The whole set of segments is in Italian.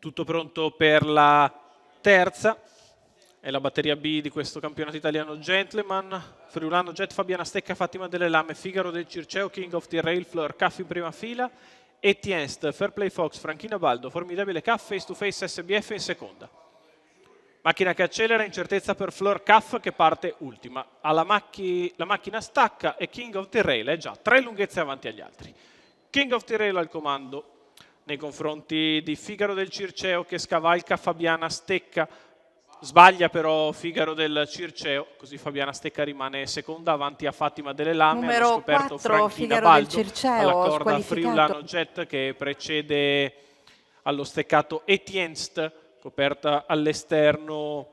Tutto pronto per la terza, è la batteria B di questo campionato italiano Gentleman. Friulano Jet, Fabiana Stecca, Fatima delle Lame, Figaro del Circeo, King of the Rail, Fleur Caff in prima fila, Etienne, Fairplay Fox, Franchina Baldo, Formidabile Caff, Face to Face SBF in seconda. Macchina che accelera, incertezza per Fleur Caff che parte ultima. La macchina stacca e King of the Rail è già 3 lunghezze avanti agli altri. King of the Rail al comando nei confronti di Figaro del Circeo che scavalca Fabiana Stecca. Sbaglia però Figaro del Circeo, così Fabiana Stecca rimane seconda avanti a Fatima delle Lame. Numero Allo scoperto 4, Franchina Figaro Baldo, del Circeo, alla corda squalificato. Friulano Jet che precede allo steccato Etienne, coperta all'esterno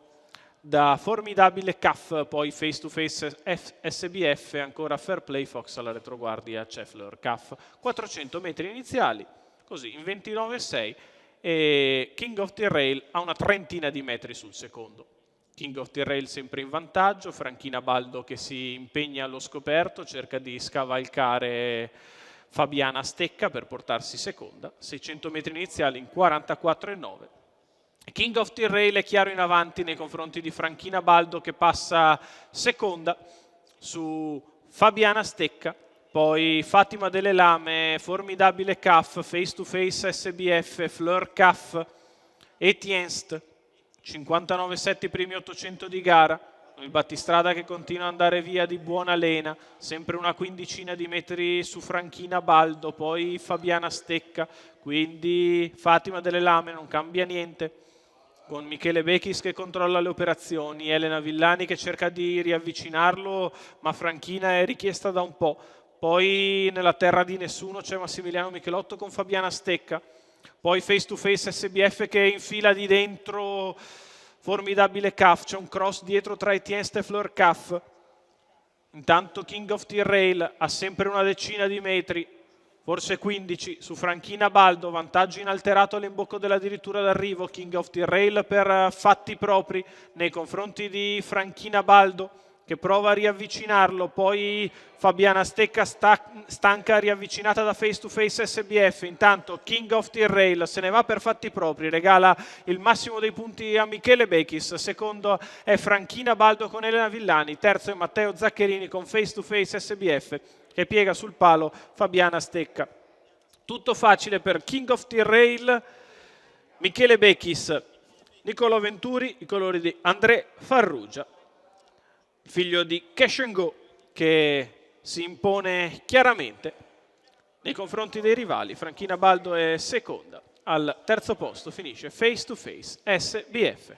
da Formidabile Caff, poi Face to Face SBF, ancora Fairplay Fox alla retroguardia c'è Fleur Caff. 400 metri iniziali, così in 29,6 e King of the Rail a una trentina di metri sul secondo. King of the Rail sempre in vantaggio, Franchina Baldo che si impegna allo scoperto, cerca di scavalcare Fabiana Stecca per portarsi seconda, 600 metri iniziali in 44,9. King of the Rail è chiaro in avanti nei confronti di Franchina Baldo che passa seconda su Fabiana Stecca, poi Fatima delle Lame, Formidabile Caff, Face to Face SBF, Fleur Caff, Etienne, 59,7 i primi 800 di gara. Il battistrada che continua ad andare via di buona lena, sempre una quindicina di metri su Franchina Baldo, poi Fabiana Stecca, quindi Fatima delle Lame non cambia niente, con Michele Bechis che controlla le operazioni, Elena Villani che cerca di riavvicinarlo, ma Franchina è richiesta da un po'. Poi nella terra di nessuno c'è Massimiliano Michelotto con Fabiana Stecca, poi Face to Face SBF che infila di dentro Formidabile Caff, c'è un cross dietro tra Etienne e Fleur Caff. Intanto King of the Rail ha sempre una decina di metri, forse 15 su Franchina Baldo, vantaggio inalterato all'imbocco dell'addirittura d'arrivo. King of the Rail per fatti propri nei confronti di Franchina Baldo che prova a riavvicinarlo, poi Fabiana Stecca stanca riavvicinata da Face to Face SBF. Intanto King of the Rail se ne va per fatti propri, regala il massimo dei punti a Michele Bechis, secondo è Franchina Baldo con Elena Villani, terzo è Matteo Zaccherini con Face to Face SBF che piega sul palo Fabiana Stecca. Tutto facile per King of the Rail, Michele Bechis, Nicolò Venturi, i colori di André Farrugia, figlio di Cash and Go che si impone chiaramente nei confronti dei rivali. Franchina Baldo è seconda, al terzo posto finisce Face to Face SBF.